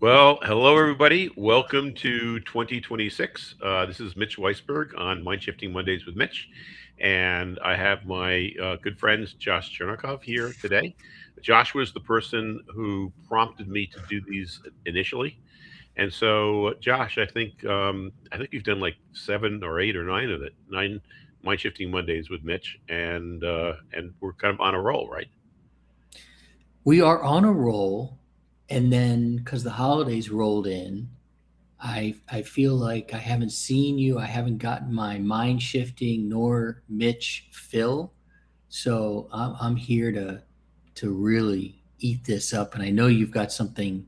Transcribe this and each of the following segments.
Well, hello everybody. Welcome to 2026. This is Mitch Weisberg on MindShifting Mondays with Mitch, and I have my good friends Josh Chernikov here today. Josh was the person who prompted me to do these initially, and so Josh, I think you've done like 7 or 8 or 9 of it, 9 MindShifting Mondays with Mitch, and we're kind of on a roll, right? We are on a roll, and then because the holidays rolled in, I feel like I haven't seen you. I haven't gotten my mind shifting nor Mitch fill, so I'm here to really eat this up, and I know you've got something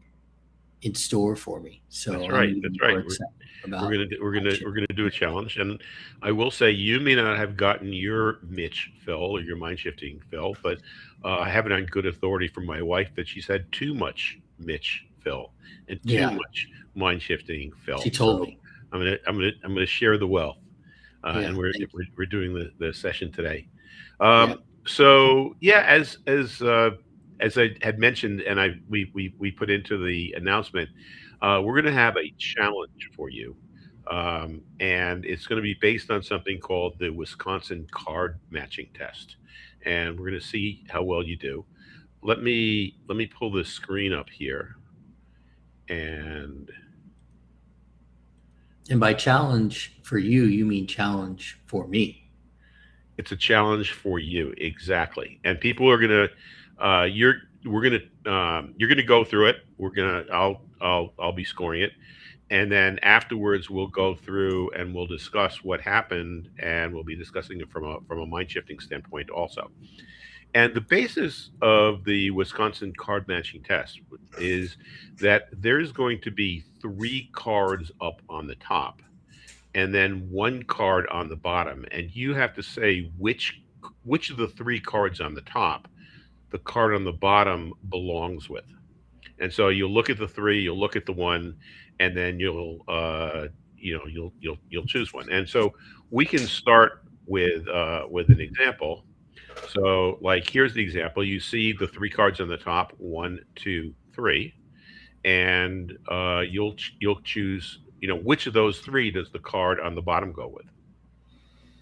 in store for me, That's so I'm right. That's even right. more excited We're about gonna do, we're mind gonna we're shifting. gonna do a challenge, and I will say you may not have gotten your Mitch fill or your mind shifting fill, but I have it on good authority from my wife that she's had too much Mitch fill and too Yeah, much mind shifting she fill. told So me. I'm gonna share the wealth, Yeah, and we're, thank we're you. we're doing the session today. Yeah. So yeah, as I had mentioned, and we put into the announcement, we're going to have a challenge for you, and it's going to be based on something called the Wisconsin card matching test, and we're going to see how well you do. Let me pull this screen up here, and And by challenge for you, you mean challenge for me. it's a challenge for you exactly. And people are going to, you're gonna go through it. I'll be scoring it, and then afterwards we'll go through and we'll discuss what happened, and we'll be discussing it from a mind shifting standpoint also. And the basis of the Wisconsin card matching test is that there's going to be 3 cards up on the top and then 1 card on the bottom, and you have to say which of the 3 cards on the top the card on the bottom belongs with. And so you'll look at the 3, you'll look at the 1, and then you'll choose one. And so we can start with an example. So like here's the example. You see the 3 cards on the top, one, two, three, and you'll choose which of those 3 does the card on the bottom go with.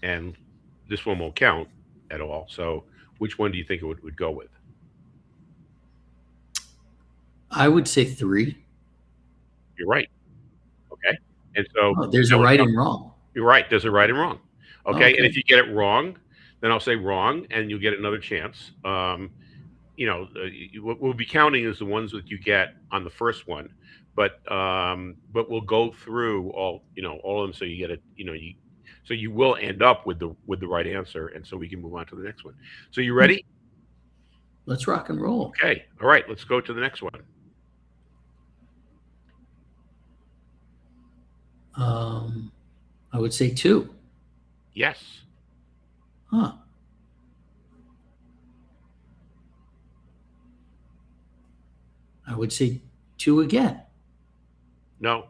And this one won't count at all. So which one do you think it would go with? I would say three. You're right. Okay. And so Oh, there's a now right and wrong. you're right. There's a right and wrong. Okay. And Okay. if you get it wrong, then I'll say wrong, and you'll get another chance. What we'll be counting is the ones that you get on the first one, but we'll go through all of them, so you get it. So you will end up with the right answer, and so we can move on to the next one. So you Hmm. ready? Let's rock and roll. Okay. All right. Let's go to the next one. Um, I would say two. Yes. Huh. I would say two again. No.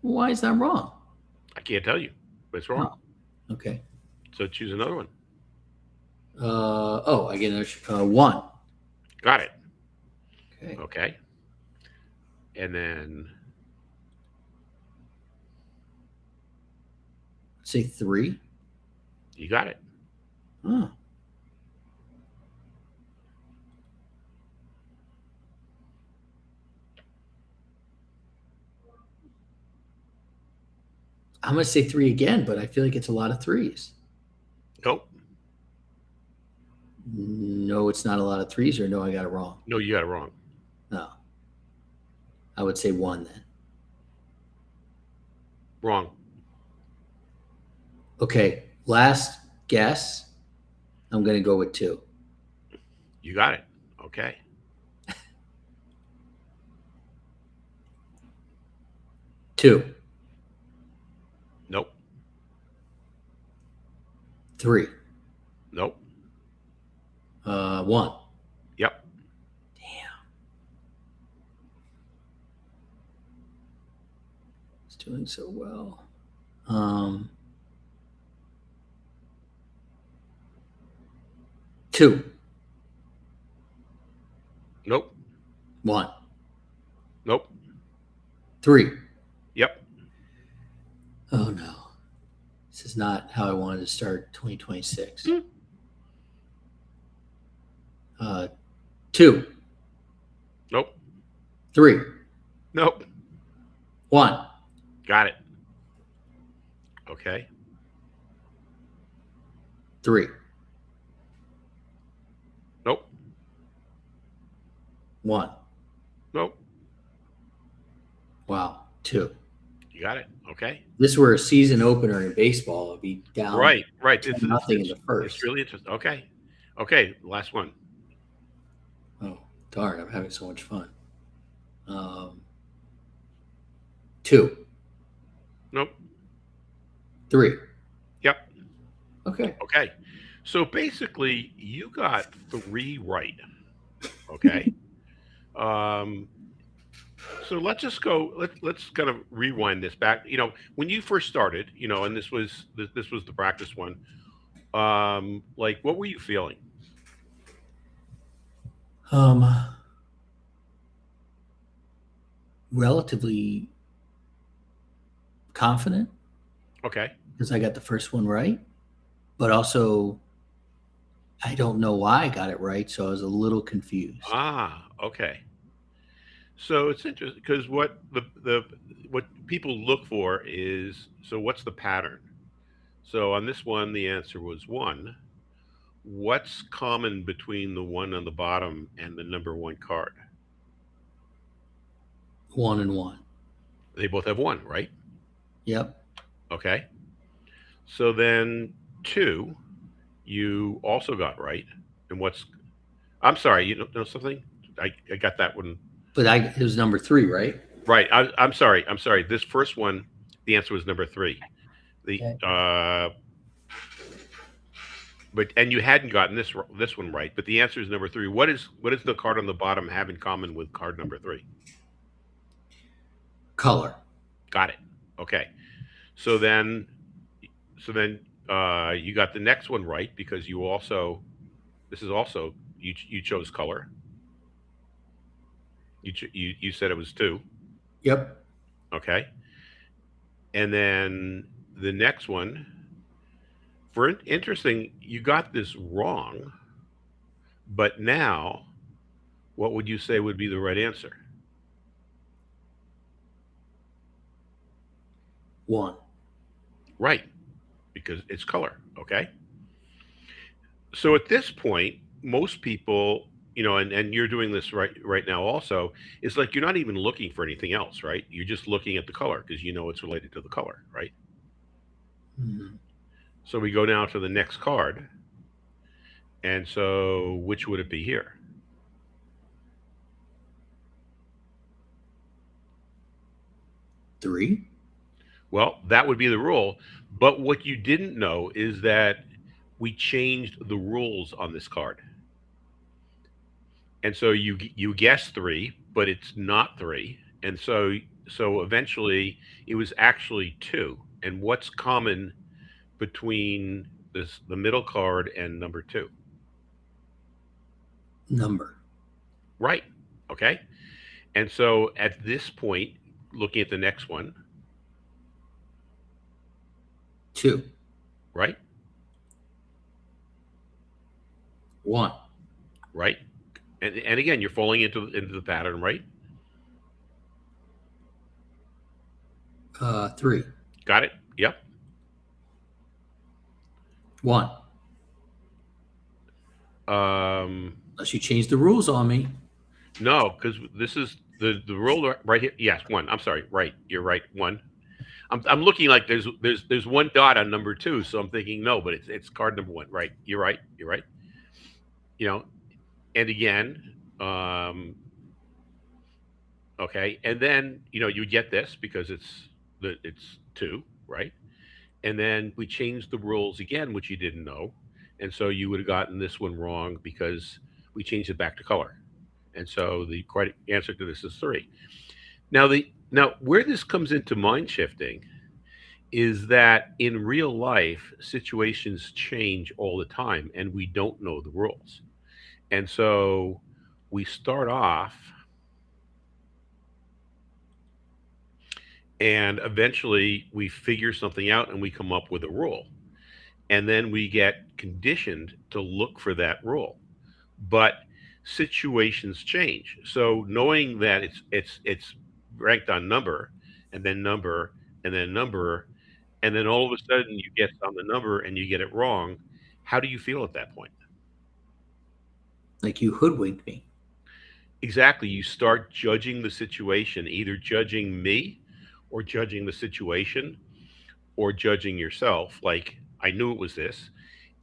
Why is that wrong? I can't tell you, but it's wrong. Oh, okay. So choose another one. Oh, I get one. Got it. Okay. Okay. And then Say three. you got it. Huh. I'm gonna say three again, but I feel like it's a lot of threes. Nope. No, it's not a lot of threes, or no, I got it wrong. No, you got it wrong. No, I would say one then. Wrong. Okay, last guess. I'm gonna go with two. You got it. Okay. Two, Nope. three, Nope. one. Yep. Damn, it's doing so well. Um, two, Nope. one. Nope. 3. Yep. Oh no, this is not how I wanted to start 2026. Hmm. 2, Nope. 3, Nope. 1, Got it. Okay. 3, Nope. 1. Nope. Wow, 2. You got it. Okay. This were a season opener in baseball. I'd be down Right. Right. 10 nothing in the It's first. really interesting. Okay. Okay. Last one. Oh, darn, I'm having so much fun. Um, 2, Nope. 3. Yep. Okay. Okay. So basically, you got three right. Okay. Um, so let's just go. Let's kind of rewind this back. When you first started, and this was the practice one. Like, what were you feeling? Um, Relatively confident Okay. because I got the first one right, but also I don't know why I got it right, so I was a little confused. Ah. Okay. So it's interesting because what people look for is, so what's the pattern? So on this one, the answer was one. What's common between the one on the bottom and the number one card? 1 and 1. They both have one, right? Yep. Okay. So then two, you also got right. And I'm sorry, you know something? I got that one But it was number 3, right? right. I'm sorry. I'm sorry. This first one, the answer was number three. The Okay. but and you hadn't gotten this one right. But the answer is number three. What does the card on the bottom have in common with card number three? Color. Got it. Okay. So then you got the next one right because you also this is also you chose color. You said it was two. Yep. Okay. And then the next one, for interesting, you got this wrong, but now what would you say would be the right answer? 1. Right, because it's color. Okay. So at this point, most people, and you're doing this right now also, it's like you're not even looking for anything else, right? You're just looking at the color because you know it's related to the color, right? Mhm. So we go now to the next card. And so which would it be here? 3. Well, that would be the rule. But what you didn't know is that we changed the rules on this card. And so you guessed three, but it's not three. And so eventually it was actually two. And what's common between the middle card and number two? Number. Right. Okay. And so at this point, looking at the next one, 2. right? 1. Right. And again, you're falling into the pattern, right? 3. Got it. Yep. 1. Um, Unless you change the rules on me. no, because this is the rule right here. Yes, one. I'm sorry. Right, you're right. One. I'm looking like there's one dot on number two, so I'm thinking no, but it's card number one. Right. You're right. You're right. You know, and again, um, okay, and then you get this because it's two, right? And then we changed the rules again, which you didn't know, and so you would have gotten this one wrong because we changed it back to color. And so the correct answer to this is three. Now where this comes into mind shifting is that in real life situations change all the time and we don't know the rules. And so we start off And eventually we figure something out and we come up with a rule. And then we get conditioned to look for that rule. But situations change. So knowing that it's ranked on number and then number and then number, and then all of a sudden you get on the number and you get it wrong, how do you feel at that point? Like you hoodwinked me. Exactly. You start judging the situation, either judging me or judging the situation or judging yourself. Like, I knew it was this.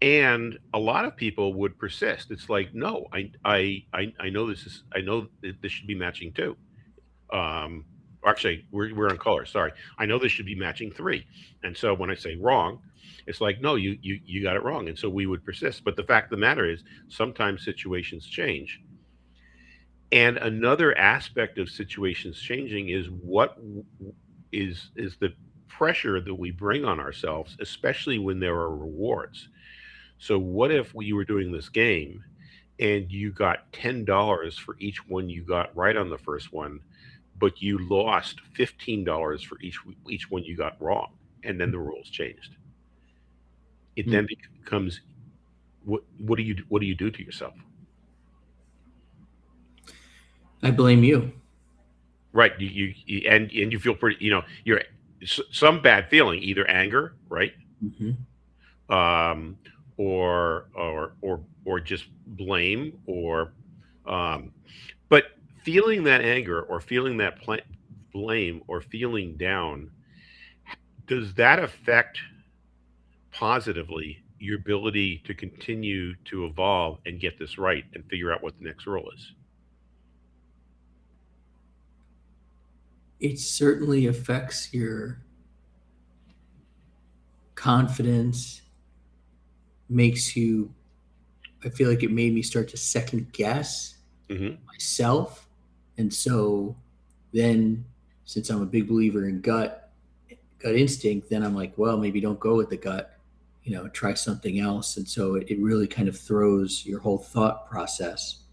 And a lot of people would persist. It's like, no, I know this is, I know that this should be matching two. Um, actually, we're on color. Sorry. I know this should be matching three. And so when I say wrong, it's like, no, you got it wrong. And so we would persist. But the fact of the matter is, sometimes situations change. And another aspect of situations changing is is the pressure that we bring on ourselves, especially when there are rewards. So what if you were doing this game and you got $10 for each one you got right on the first one, but you lost $15 for each one you got wrong, and then the rules changed. It Hmm. then becomes, what do you do to yourself? I blame you. Right. And you feel pretty, you're some bad feeling, either anger, right? Hmm. Um, or just blame, or um, but feeling that anger or feeling that blame or feeling down, does that affect positively your ability to continue to evolve and get this right and figure out what the next rule is? It certainly affects your confidence, makes you, I feel like it made me start to second guess Hmm. myself. And so then, since I'm a big believer in gut instinct, then I'm like, well, maybe don't go with the gut, try something else. And so it really kind of throws your whole thought process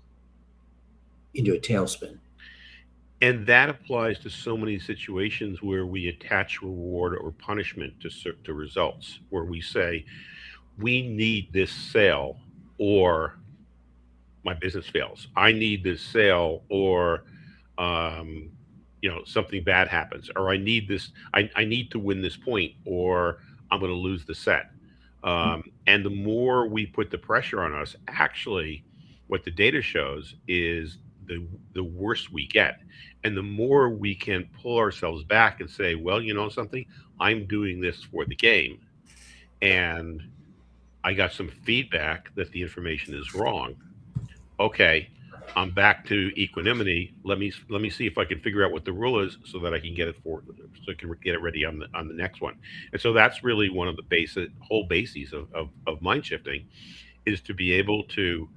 into a tailspin. And that applies to so many situations where we attach reward or punishment to results, where we say, we need this sale or my business fails. I need this sale or um, something bad happens, or I need this. I need to win this point, or I'm going to lose the set. And the more we put the pressure on us, actually, what the data shows is the worse we get, and the more we can pull ourselves back and say, well, you know something, I'm doing this for the game, and I got some feedback that the information is wrong. Okay, I'm back to equanimity. Let me see if I can figure out what the rule is so that I can get it so I can get it ready on the next one. And so that's really one of the basic whole bases of mind shifting, is to be able to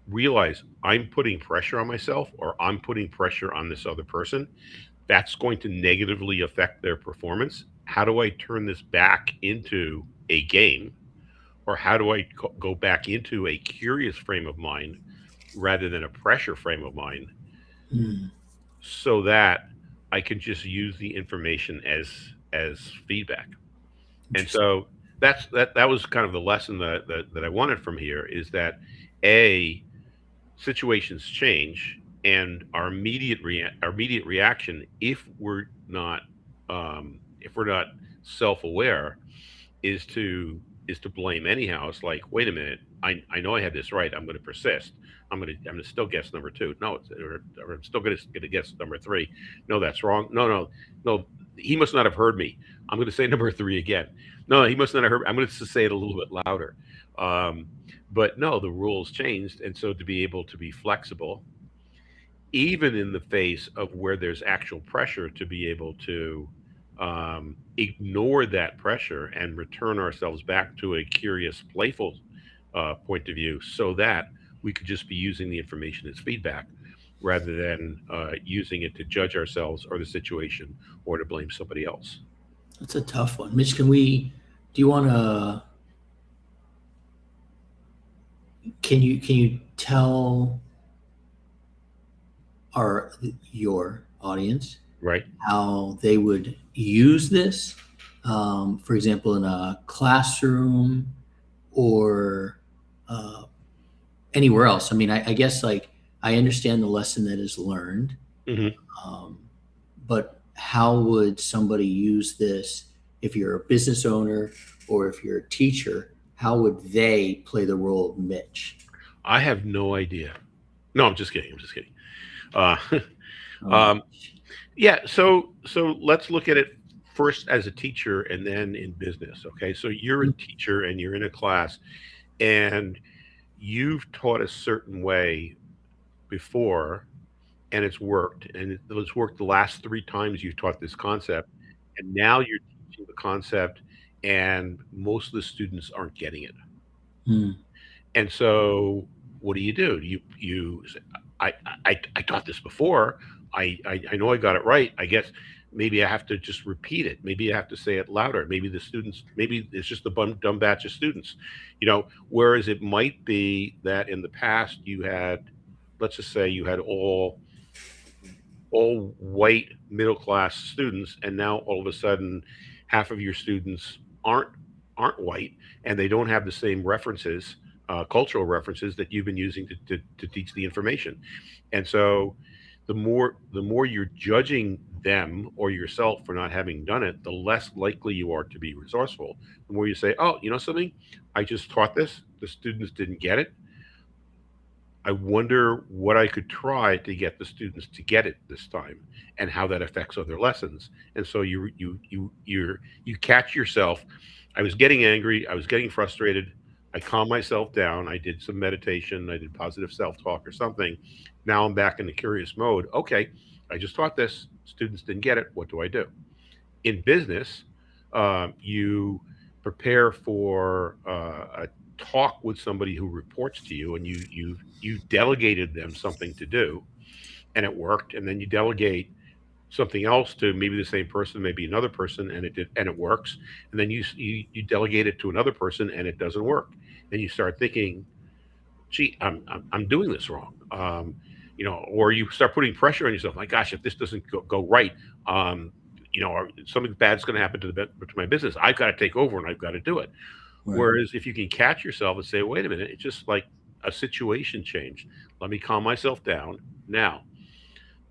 realize I'm putting pressure on myself or I'm putting pressure on this other person. That's going to negatively affect their performance. How do I turn this back into a game, or how do I go back into a curious frame of mind rather than a pressure frame of mind, Hmm. so that I can just use the information as feedback. And Interesting. so that was kind of the lesson that I wanted from here, is that a situations change, and our immediate reaction, if we're not self-aware, is to blame anyhow. It's like, wait a minute, I know I had this right. I'm going to persist. I'm going to still guess number two. No, or I'm still going to guess number three. No, that's wrong. No, no, no. He must not have heard me. I'm going to say number three again. No, he must not have heard. I'm going to say it a little bit louder. Um, but no, the rules changed, and so to be able to be flexible, even in the face of where there's actual pressure, to be able to ignore that pressure and return ourselves back to a curious, playful point of view, so that we could just be using the information as feedback rather than using it to judge ourselves or the situation or to blame somebody else. That's a tough one. Mitch, do you want to, can you tell our your audience Right. how they would use this, for example, in a classroom or uh, anywhere else. I mean, I guess like I understand the lesson that is learned, Hmm. um, but how would somebody use this if you're a business owner or if you're a teacher? How would they play the role of Mitch? I have no idea. No, I'm just kidding. I'm just kidding. Uh, Oh, um, yeah. So let's look at it first as a teacher and then in business. Okay. So you're a teacher and you're in a class and you've taught a certain way before and it's worked and it's worked the last three times you've taught this concept and now you're teaching the concept and most of the students aren't getting it. mm, And so what do? You say, I taught this before. I know I got it right. I guess maybe I have to just repeat it. Maybe I have to say it louder. Maybe the students, maybe it's just a dumb batch of students, whereas it might be that in the past you had, let's just say you had all white middle class students, and now all of a sudden, half of your students aren't white, and they don't have the same references, cultural references that you've been using to teach the information. And so, the more you're judging them or yourself for not having done it, the less likely you are to be resourceful. The more you say, "Oh, you know something? I just taught this. The students didn't get it. I wonder what I could try to get the students to get it this time and how that affects other lessons." And so you catch yourself. I was getting angry, I was getting frustrated. I calmed myself down. I did some meditation, I did positive self-talk or something. Now I'm back in the curious mode. Okay, I just taught this. Students didn't get it. What do I do? In business, you prepare for a talk with somebody who reports to you, and you delegated them something to do, and it worked. And then you delegate something else to maybe the same person, maybe another person, and it works. And then you delegate it to another person, and it doesn't work. And you start thinking, gee, I'm doing this wrong. Or you start putting pressure on yourself. My gosh, if this doesn't go right, um, or something bad's going to happen to my business. I've got to take over and I've got to do it. right. Whereas if you can catch yourself and say, wait a minute, it's just like a situation changed. Let me calm myself down. Now,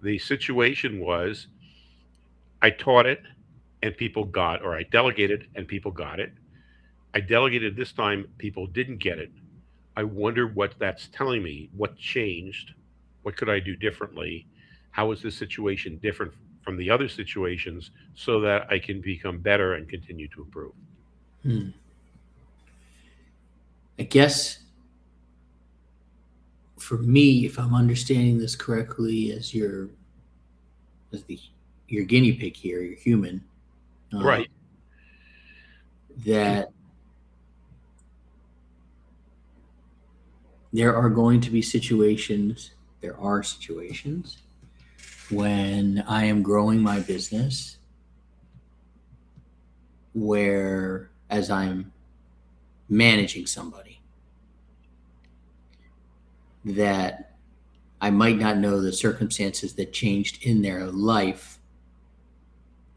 the situation was I taught it and people got, or I delegated and people got it. I delegated this time, people didn't get it. I wonder what that's telling me. What changed? What could I do differently? How is this situation different from the other situations so that I can become better and continue to improve? Hmm. I guess for me, if I'm understanding this correctly, as the your guinea pig here, your human, uh, Right. that there are going to be situations. There are situations when I am growing my business where, as I'm managing somebody, that I might not know the circumstances that changed in their life.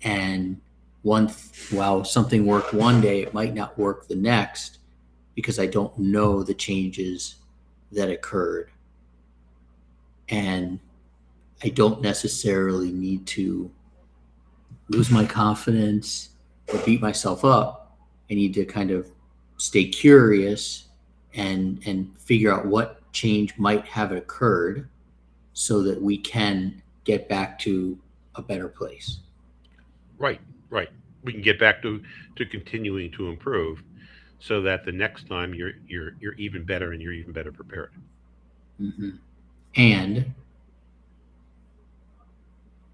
And while something worked one day, it might not work the next because I don't know the changes that occurred. And I don't necessarily need to lose my confidence or beat myself up. I need to kind of stay curious and figure out what change might have occurred so that we can get back to a better place. Right. Right. We can get back to continuing to improve so that the next time you're even better and you're even better prepared. Mm-hmm. And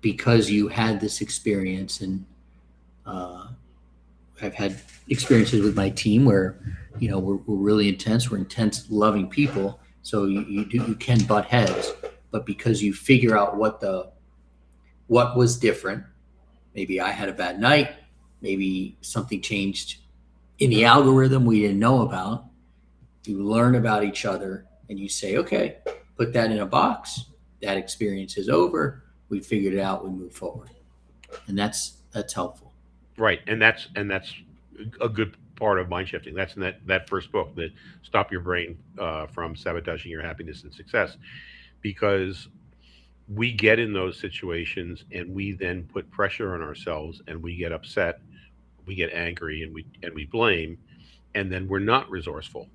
because you had this experience, and uh, I've had experiences with my team where, we're really intense. We're intense, loving people. So you can butt heads, but because you figure out what was different, maybe I had a bad night, maybe something changed in the algorithm we didn't know about. You learn about each other, and you say, okay, put that in a box. That experience is over. We figured it out. We move forward. and that's helpful. Right, and that's a good part of mind shifting. That's in that first book, that stop your brain from sabotaging your happiness and success, because we get in those situations and we then put pressure on ourselves and we get upset, we get angry, and we blame, and then we're not resourceful,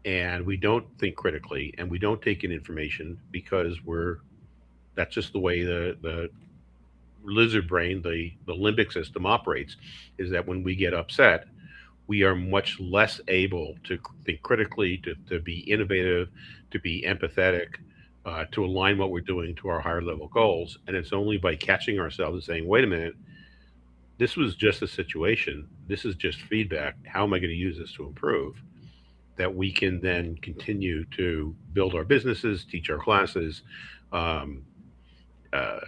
and we don't think critically, and we don't take in information because we're that's just the way the lizard brain, the limbic system operates, is that when we get upset, we are much less able to think critically, to be innovative, to be empathetic, to align what we're doing to our higher level goals. And it's only by catching ourselves and saying, wait a minute, this was just a situation. This is just feedback. How am I going to use this to improve? That we can then continue to build our businesses, teach our classes, um, uh,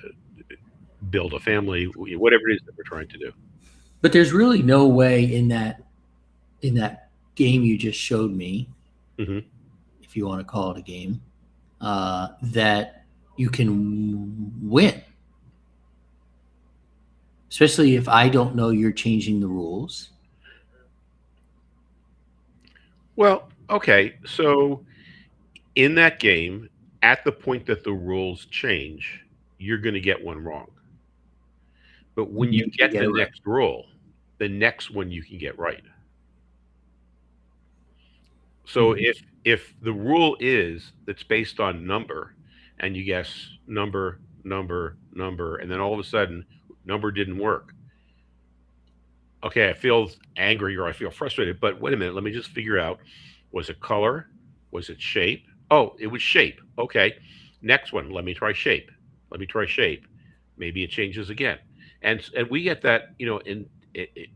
build a family, whatever it is that we're trying to do. But there's really no way in that game you just showed me, Hmm. if you want to call it a game, that you can win. Especially if I don't know you're changing the rules. Well, okay. So in that game, at the point that the rules change, you're going to get one wrong. But when you You can get get the it right. next rule, the next one you can get right. So Mhm. if the rule is that's based on number, and you guess number, number, number, and then all of a sudden number didn't work. Okay, I feel angry or I feel frustrated, but wait a minute, let me just figure out, was it color? Was it shape? Oh, it was shape. Okay. Next one, let me try shape. Let me try shape. Maybe it changes again. And we get that,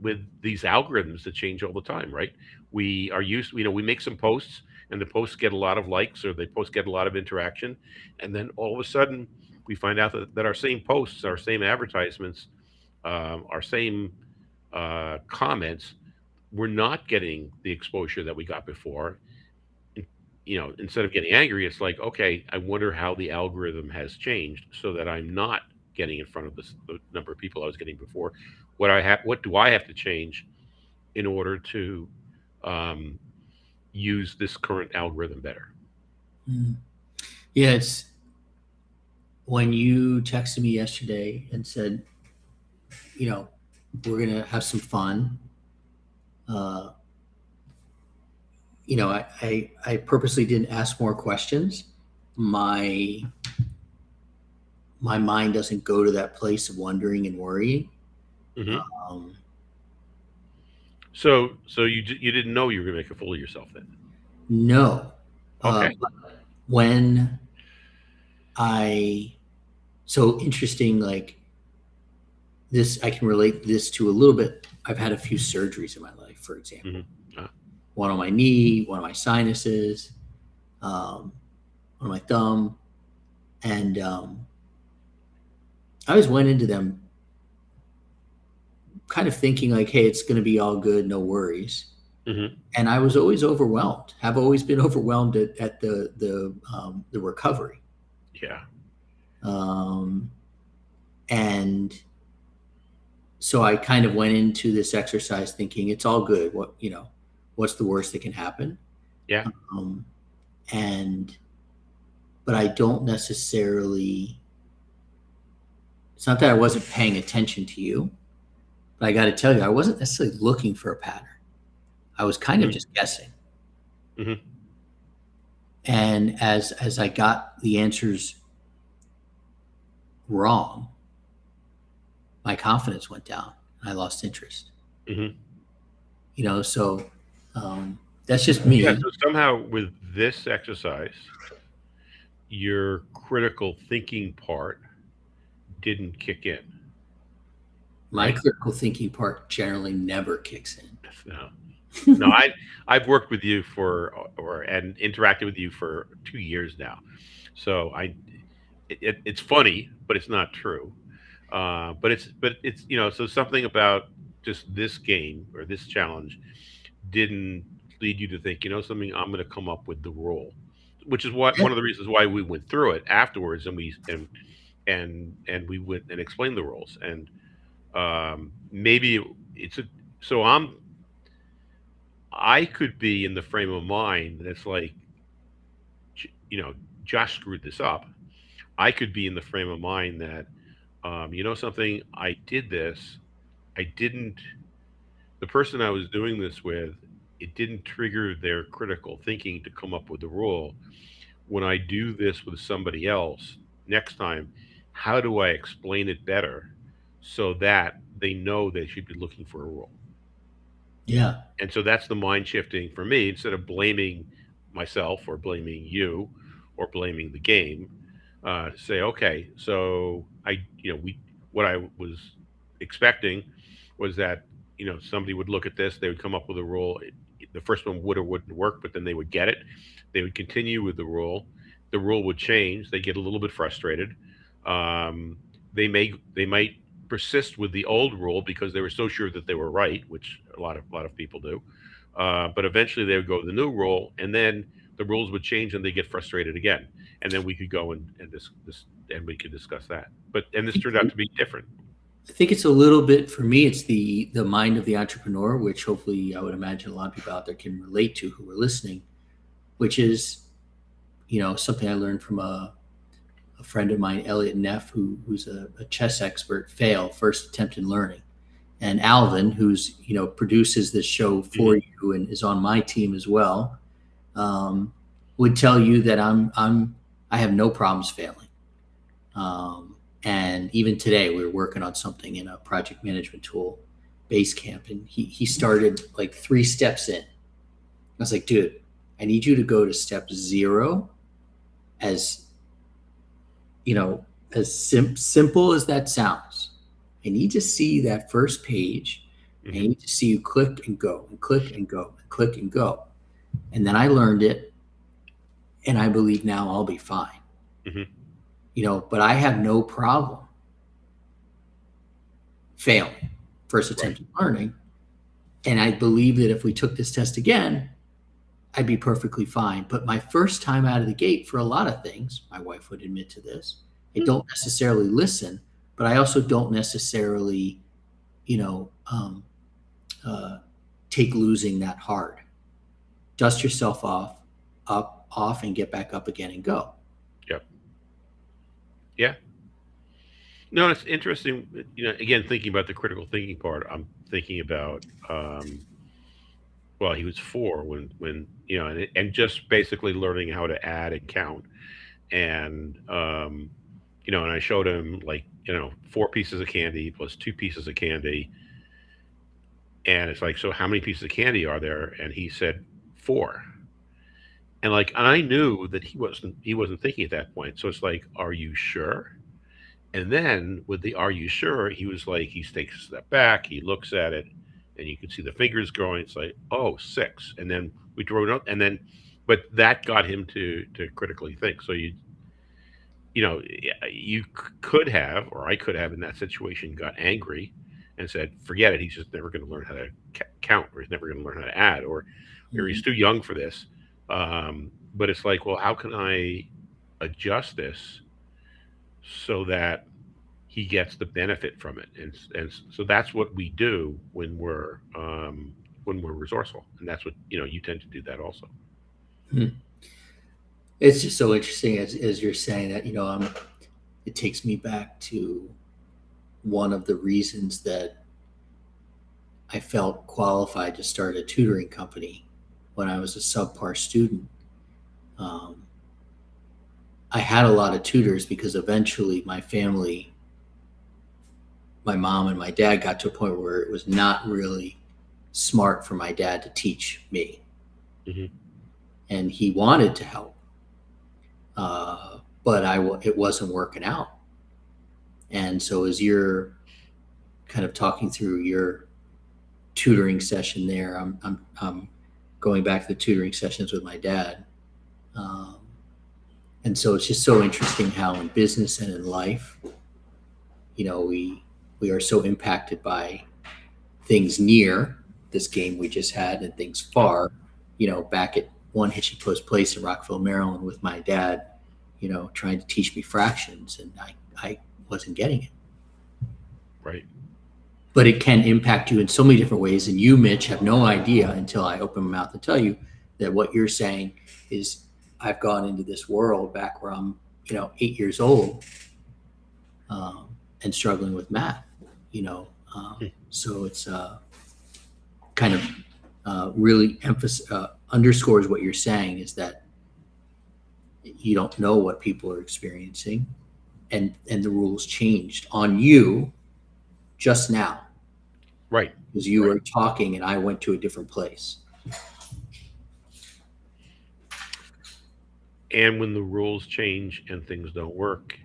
with these algorithms that change all the time, right? We are used, we make some posts, and the posts get a lot of likes, or the posts get a lot of interaction, and then all of a sudden we find out that our same posts, our same advertisements, our same comments, we're not getting the exposure that we got before. Instead of getting angry, it's like, okay, I wonder how the algorithm has changed so that I'm not getting in front of the number of people I was getting before. What do I have to change in order to um, use this current algorithm better? Mhm. Yeah, it's when you texted me yesterday and said, you know, we're gonna have some fun. Uh, I purposely didn't ask more questions. My my mind doesn't go to that place of wondering and worrying. Hmm. Um, So you didn't know you were going to make a fool of yourself then? no, Okay. but when I so interesting, like this, I can relate this to a little bit. I've had a few surgeries in my life, for Hmm. example, Uh, one on my knee, one on my sinuses, um, on my thumb, and I always went into them kind of thinking like, hey, it's going to be all good, no worries. hmm. And I was always overwhelmed. Have always been overwhelmed at the recovery, Yeah. um, and so I kind of went into this exercise thinking it's all good. What's the worst that can happen? Yeah. Um, and but I don't necessarily. It's not that I wasn't paying attention to you, but I got to tell you, I wasn't necessarily looking for a pattern. I was kind of Hmm. just guessing. Hmm. And as I got the answers wrong, my confidence went down. I lost interest. Hmm. So that's just Yeah. me. So somehow with this exercise, your critical thinking part didn't kick in, My right? critical thinking part generally never kicks No, no. in. I've worked with you for or and interacted with you for 2 years now, so it's funny, but it's not true. But it's so something about just this game or this challenge didn't lead you to think, something, I'm going to come up with the rule, which is what Yeah. one of the reasons why we went through it afterwards, and we went and explained the rules. And Maybe it's a so I could be in the frame of mind that's like, you know, Josh screwed this up. I could be in the frame of mind that, you know, something, I did this. I didn't, the person I was doing this with, it didn't trigger their critical thinking to come up with the rule. When I do this with somebody else next time, how do I explain it better so that they know they should be looking for a rule? Yeah. And so that's the mind shifting for me. Instead of blaming myself or blaming you or blaming the game, say, okay, so what I was expecting was that, somebody would look at this, they would come up with a rule. The first one would or wouldn't work, but then they would get it. They would continue with the rule. The rule would change. They get a little bit frustrated. Um, they might persist with the old rule because they were so sure that they were right, which a lot of people do. But eventually they would go to the new rule, and then the rules would change, and they get frustrated again, and then we could go and this and we could discuss that. And this turned out to be different. I think it's a little bit, for me, it's the mind of the entrepreneur, which hopefully I would imagine a lot of people out there can relate to who are listening, which is, something I learned from a friend of mine, Elliot Neff, who's a chess expert, fail first attempt in learning. And Alvin, who's, produces this show Hmm. for you and is on my team as well, um, would tell you that I have no problems failing. And even today, we were working on something in a project management tool, Basecamp, and he started like 3 steps in. I was like, dude, I need you to go to step 0, as simple as that sounds. I need to see that first page. I Hmm. need to see you click and go and click and go and click and go. And then I learned it, and I believe now I'll be fine. Hmm. But I have no problem failing first Right. attempt at learning. And I believe that if we took this test again, I'd be perfectly fine. But my first time out of the gate, for a lot of things, my wife would admit to this, I Hmm. don't necessarily listen, but I also don't necessarily, you know, um, uh, take losing that hard. Dust yourself off, and get back up again and go. Yep. Yeah. No, it's interesting. Again, thinking about the critical thinking part, I'm thinking about, well, he was 4 when and just basically learning how to add and count, and and I showed him, like, 4 pieces of candy plus 2 pieces of candy, and it's like, so how many pieces of candy are there? And he said 4, and like, I knew that he wasn't thinking at that point. So it's like, are you sure? And then with the "Are you sure?" he was like, he takes a step back, he looks at it, and you can see the fingers growing. It's like, oh, 6. And then we drew it up, and then, but that got him to critically think. So you could have, or I could have in that situation, got angry and said, forget it. He's just never going to learn how to count, or he's never going to learn how to add, or he's Mhm. too young for this. But it's like, well, how can I adjust this so that he gets the benefit from it? And so that's what we do when we're resourceful, and that's what you tend to do that also. Hmm. It's just so interesting as you're saying that, it takes me back to one of the reasons that I felt qualified to start a tutoring company when I was a subpar student. Um, I had a lot of tutors because eventually my family, my mom and my dad, got to a point where it was not really smart for my dad to teach me. Hmm. And he wanted to help, but it wasn't working out. And so as you're kind of talking through your tutoring session there, I'm going back to the tutoring sessions with my dad. Um, and so it's just so interesting how in business and in life, we are so impacted by things near, this game we just had, and things Yep. far. Back at One Hitching Post Place in Rockville, Maryland, with my dad, trying to teach me fractions, and I wasn't getting it. Right. but it can impact you in so many different ways. And you, Mitch, have no idea until I open my mouth to tell you that what you're saying is I've gone into this world back where I'm, 8 years old, and struggling with math, so it's kind of really underscores what you're saying is that you don't know what people are experiencing, and the rules changed on you just now. Right. Because you were talking and I went to a different place. And when the rules change and things don't work,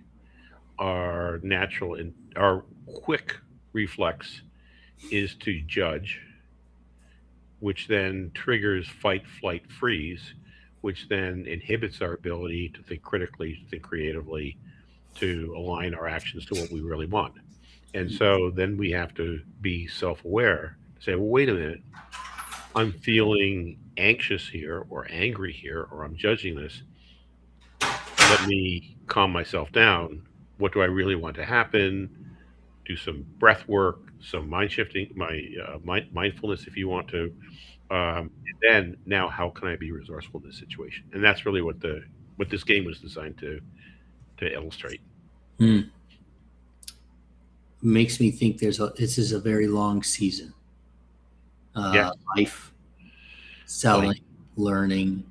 our natural and our quick reflex is to judge, which then triggers fight, flight, freeze, which then inhibits our ability to think critically, to think creatively, to align our actions to what we really want. And so then we have to be self aware, say, well, wait a minute, I'm feeling anxious here or angry here, or I'm judging this. Let me calm myself down. What do I really want to happen? Do some breath work, some mind shifting, mindfulness if you want to. And then now, how can I be resourceful in this situation? And that's really what this game was designed to illustrate. Makes me think this is a very long season. Yes. Life, selling, Life. learning,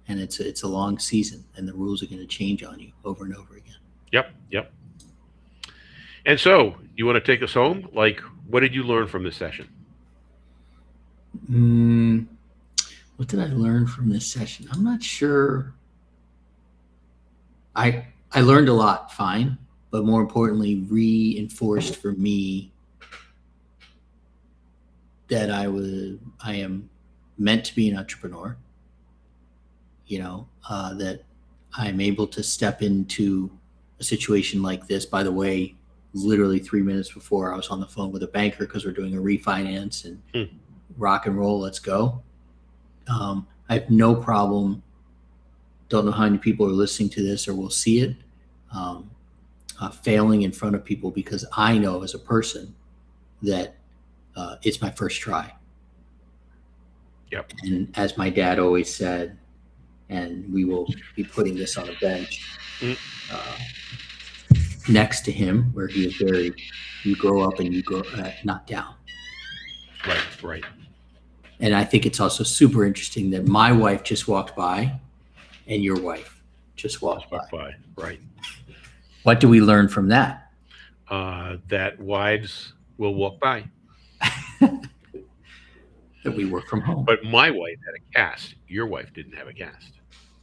and it's a long season, and the rules are going to change on you over and over again. Yep. And so, you want to take us home? Like, what did you learn from this session? What did I learn from this session? I'm not sure. I learned a lot, fine, but more importantly, reinforced for me that I am meant to be an entrepreneur. That I'm able to step into a situation like this. By the way, literally 3 minutes before I was on the phone with a banker because we're doing a refinance and rock and roll. Let's go. I have no problem. Don't know how many people are listening to this or will see it. Failing in front of people because I know as a person that it's my first try. Yep. And as my dad always said, and we will be putting this on a bench next to him where he is buried. You grow up and you grow not down. Right. And I think it's also super interesting that my wife just walked by and your wife just walked by. Right. What do we learn from that? That wives will walk by. That we work from home. But my wife had a cast. Your wife didn't have a cast.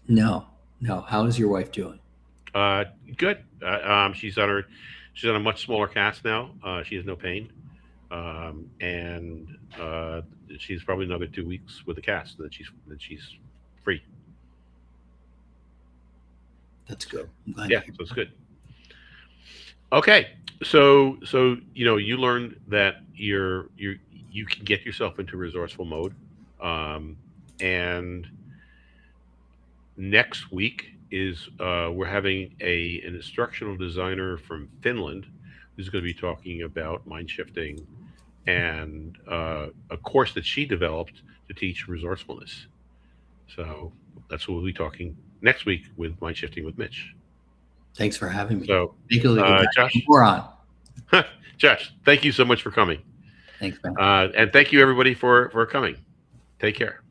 No. How is your wife doing? Good. She's on a much smaller cast now. She has no pain, and she's probably another 2 weeks with the cast. Then she's free. That's good. I'm glad. Yeah, so it's good. Okay, so you learned that you can get yourself into resourceful mode, and next week is we're having an instructional designer from Finland who's going to be talking about mind shifting and a course that she developed to teach resourcefulness. So that's what we'll be talking next week with Mind Shifting with Mitch. Thanks for having me. So, Josh, we're on. Josh, thank you so much for coming. Thanks, man. And thank you everybody for coming. Take care.